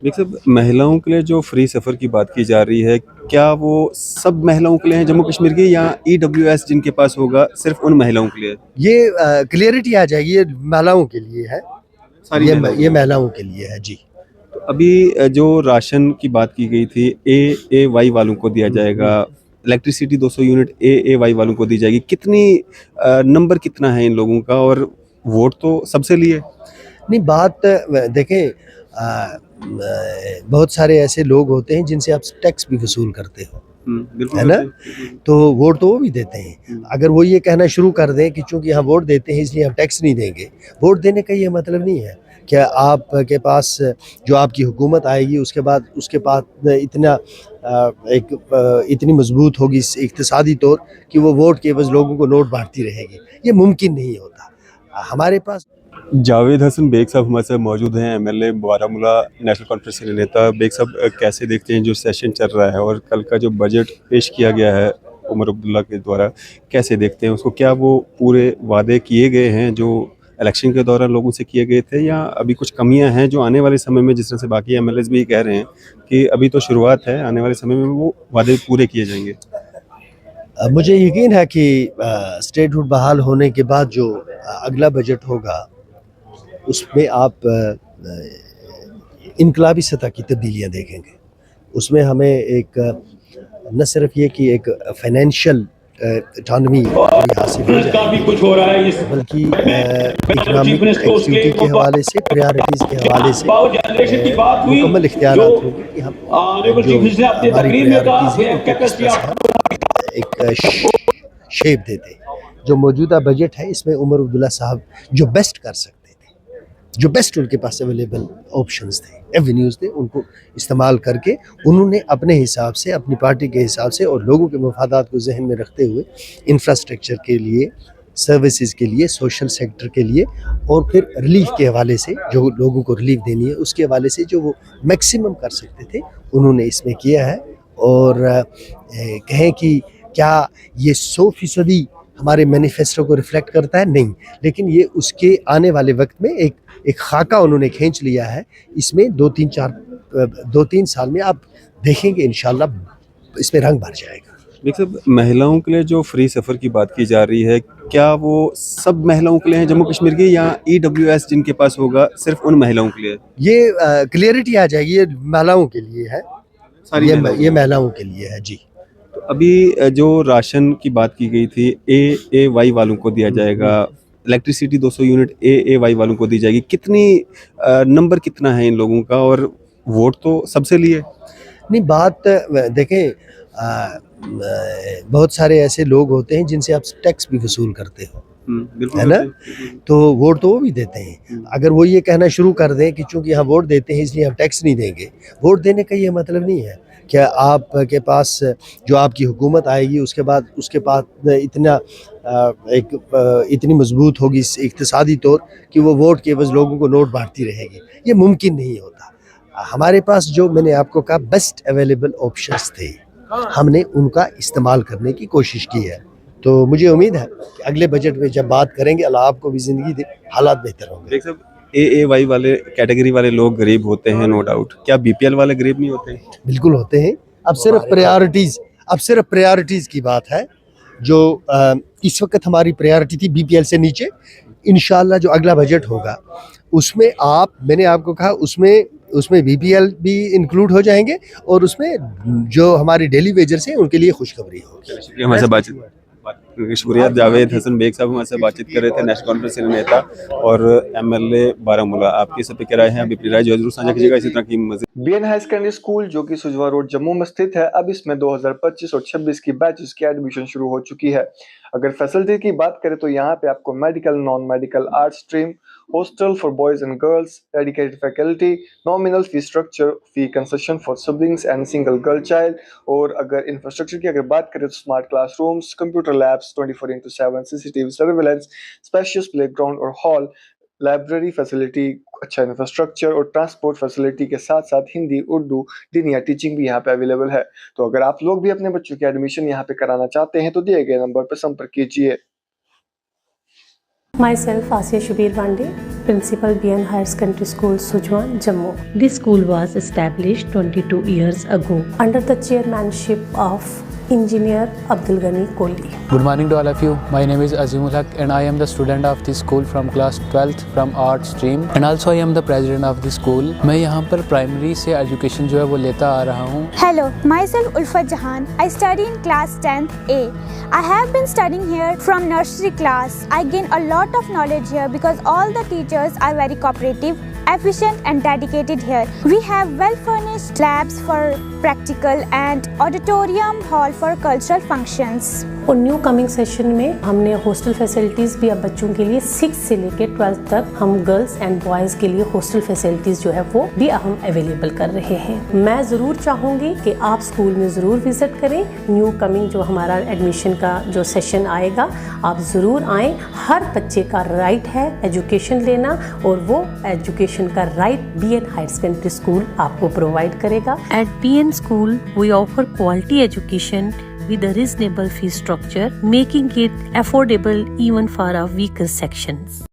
देखिए साहब, महिलाओं के लिए जो फ्री सफ़र की बात की जा रही है, क्या वो सब महिलाओं के लिए है जम्मू कश्मीर की या ईडब्ल्यूएस जिनके पास होगा सिर्फ़ उन महिलाओं के लिए है? ये क्लियरिटी आ जाएगी, ये महिलाओं के लिए है। सारी महिलाओं के ये लिए। महिलाओं के लिए है जी। तो अभी जो राशन की बात की गई थी, एएवाई वालों को दिया जाएगा, इलेक्ट्रिसिटी 200 यूनिट एएवाई वालों को दी जाएगी। कितनी नंबर कितना है इन लोगों का और वोट तो सबसे लिए? नहीं, बात देखें, बहुत सारे ऐसे लोग होते हैं जिनसे आप टैक्स भी वसूल करते हो, बिल्कुल है ना? करते हैं। तो वोट तो वो भी देते हैं। अगर वो ये कहना शुरू कर दें कि चूंकि हम वोट देते हैं इसलिए हम टैक्स नहीं देंगे, वोट देने का ये मतलब नहीं है कि आपके पास जो आपकी हुकूमत आएगी उसके बाद इतनी मजबूत होगी इक्तिसादी तौर कि वो वोट के एवज लोगों को नोट बांटती रहेगी। ये मुमकिन नहीं होता। हमारे पास जावेद हसन बेग साहब हमारे साथ मौजूद हैं, एमएलए बारामूला नेशनल कॉन्फ्रेंस के नेता। बेग साहब, कैसे देखते हैं जो सेशन चल रहा है और कल का जो बजट पेश किया गया है उमर अब्दुल्ला के द्वारा, कैसे देखते हैं उसको? क्या वो पूरे वादे किए गए हैं जो इलेक्शन के दौरान लोगों से किए गए थे, या अभी कुछ कमियां हैं जो आने वाले समय में, जिस तरह से बाकी एमएलएज भी कह रहे हैं कि अभी तो शुरुआत है, आने वाले समय में वो वादे पूरे किए जाएंगे? मुझे यकीन है कि स्टेटहुड बहाल होने के बाद जो अगला बजट होगा उसमें आप इनकलाबी सतह की तब्दीलियाँ देखेंगे। उसमें हमें एक न सिर्फ ये कि एक फाइनेंशियल इकॉनमी हासिल हो जाएगी, कुछ हो रहा है इस बल्कि चीफ इकनॉमिक मिनिस्टर उसके एक्टिविटी के हवाले से, प्रायोरिटीज़ के हवाले से पावर जनरेशन की बात हुई मुकम्मल जो इख्तियारात होंगे कि हम ऑनरेबल जो चीफ मिनिस्टर ने अपनी हमारी तकरीर में कहा प्रायोरिटीज़ हैं उनको किस कैपेसिटी तरह से हम एक शेप देते हैं। जो मौजूदा बजट है इसमें उमर अब्दुल्ला साहब जो बेस्ट कर सकते थे, जो बेस्ट उनके पास अवेलेबल ऑप्शंस थे, एवेन्यूज़ थे, उनको इस्तेमाल करके उन्होंने अपने हिसाब से, अपनी पार्टी के हिसाब से और लोगों के मफादात को जहन में रखते हुए इंफ्रास्ट्रक्चर के लिए, सर्विसेज के लिए, सोशल सेक्टर के लिए और फिर रिलीफ के हवाले से, जो लोगों को रिलीफ देनी है उसके हवाले से जो वो मैक्सिमम कर सकते थे उन्होंने इसमें किया है। और कहें कि क्या ये 100% हमारे मैनिफेस्टो को रिफ्लेक्ट करता है? नहीं, लेकिन ये उसके आने वाले वक्त में एक खाका उन्होंने खींच लिया है। इसमें 2-3 साल में आप देखेंगे इंशाल्लाह इसमें रंग भर जाएगा। देखिए साहब, महिलाओं के लिए जो फ्री सफ़र की बात की जा रही है, क्या वो सब महिलाओं के लिए है जम्मू कश्मीर की या ईडब्ल्यूएस जिनके पास होगा सिर्फ़ उन महिलाओं के लिए है? ये क्लियरिटी आ जाएगी, ये महिलाओं के लिए है। सारी महिलाओं के ये लिए। महिलाओं के लिए है जी। तो अभी जो राशन की बात की गई थी, एएवाई वालों को दिया जाएगा, इलेक्ट्रिसिटी 200 यूनिट एएवाई वालों को दी जाएगी। कितनी नंबर कितना है इन लोगों का और वोट तो सबसे लिए? नहीं, बात देखें, बहुत सारे ऐसे लोग होते हैं जिनसे आप टैक्स भी वसूल करते हो, बिल्कुल है ना? करते हैं। तो वोट तो वो भी देते हैं। अगर वो ये कहना शुरू कर दें कि चूंकि हम वोट देते हैं इसलिए हम टैक्स नहीं देंगे, वोट देने का ये मतलब नहीं है कि आपके पास जो आपकी हुकूमत आएगी उसके बाद इतनी मजबूत होगी इक्तिसादी तौर कि वो वोट के एवज लोगों को नोट बांटती रहेगी। ये मुमकिन नहीं होता। हमारे पास जो मैंने आपको कहा बेस्ट अवेलेबल ऑप्शंस थे, हमने उनका इस्तेमाल करने की कोशिश की है। तो मुझे उम्मीद है कि अगले बजट में जब बात करेंगे, अल्लाह आपको भी ज़िंदगी दे, हालात बेहतर होंगे। देख सब, एएवाई वाले कैटेगरी वाले लोग गरीब होते हैं, नो डाउट। क्या बीपीएल वाले गरीब नहीं होते? बिल्कुल होते हैं। अब सिर्फ प्रायोरिटीज़ की बात है। जो इस वक्त हमारी प्रायोरिटी थी बीपीएल से नीचे, इंशाल्लाह जो अगला बजट होगा उसमें मैंने आपको कहा उसमें बीपीएल भी इंक्लूड हो जाएंगे और उसमें जो हमारे डेली वेजर्स हैं उनके लिए खुशखबरी होगी। शुक्रिया हमारे साथ शुक्रिया। जावेद हसन बेग साहब हमारे साथ बातचीत कर रहे थे, नेशनल कॉन्फ्रेंस के नेता और एमएलए बारामूला। आपकी सब पे क्या राय है? अभी अपनी राय जो है जरूर साझा कीजिएगा। इसी तरह की मज़ीद बीएन हाई सेकेंडरी स्कूल जो कि सुजवा रोड जम्मू में स्थित है, अब इसमें 2025 और 26 की बैचेस की एडमिशन शुरू हो चुकी है। अगर फैसिलिटी की बात करें तो यहाँ पे आपको medical, non medical, art stream, hostel for boys and girls, dedicated faculty, nominal fee structure, fee concession for siblings and single girl child. और अगर इंफ्रास्ट्रक्चर की अगर बात करें तो smart classrooms, computer labs, 24/7 CCTV surveillance, spacious playground और hall, library facility, अच्छा infrastructure और ट्रांसपोर्ट फैसिलिटी के साथ साथ हिंदी, उर्दू, दीनिया टीचिंग भी यहाँ पे अवेलेबल है। तो अगर आप लोग भी अपने बच्चों की एडमिशन यहाँ पे कराना चाहते हैं तो दिए गए नंबर पर संपर्क कीजिए। Myself, Asiya Shabir Bande, Principal BN Higher Secondary School, Sujwan, Jammu. This school was established 22 years ago. Under the chairmanship of Engineer Abdul Ghani Kohli. Good morning to all of you. My name is Azimul Haq and I am the student of this school from class 12th from art stream and also I am the president of the school. मैं यहाँ पर primary से education जो है वो लेता आ रहा हूँ. Hello, myself Ulfat Jahan. I study in class 10th A. I have been studying here from nursery class. I gain a lot of knowledge here because all the teachers are very cooperative, efficient and dedicated here. We have well furnished labs for practical and auditorium hall for cultural functions. और new coming session में हमने hostel facilities भी अब बच्चों के लिए 6 से लेकर 12 तक हम गर्ल्स एंड बॉयज़ के लिए हॉस्टल फैसिलिटीज़ जो है वो भी हम अवेलेबल कर रहे हैं. मैं ज़रूर चाहूँगी कि आप स्कूल में ज़रूर विज़िट करें. न्यू कमिंग जो हमारा एडमिशन का जो सेशन आएगा आप ज़रूर आएँ. हर बच्चे का राइट है एजुकेशन लेना और वो एजुकेशन का right BN higher secondary school आपको प्रोवाइड करेगा. At BN School, we offer quality education with a reasonable fee structure, making it affordable even for our weaker sections.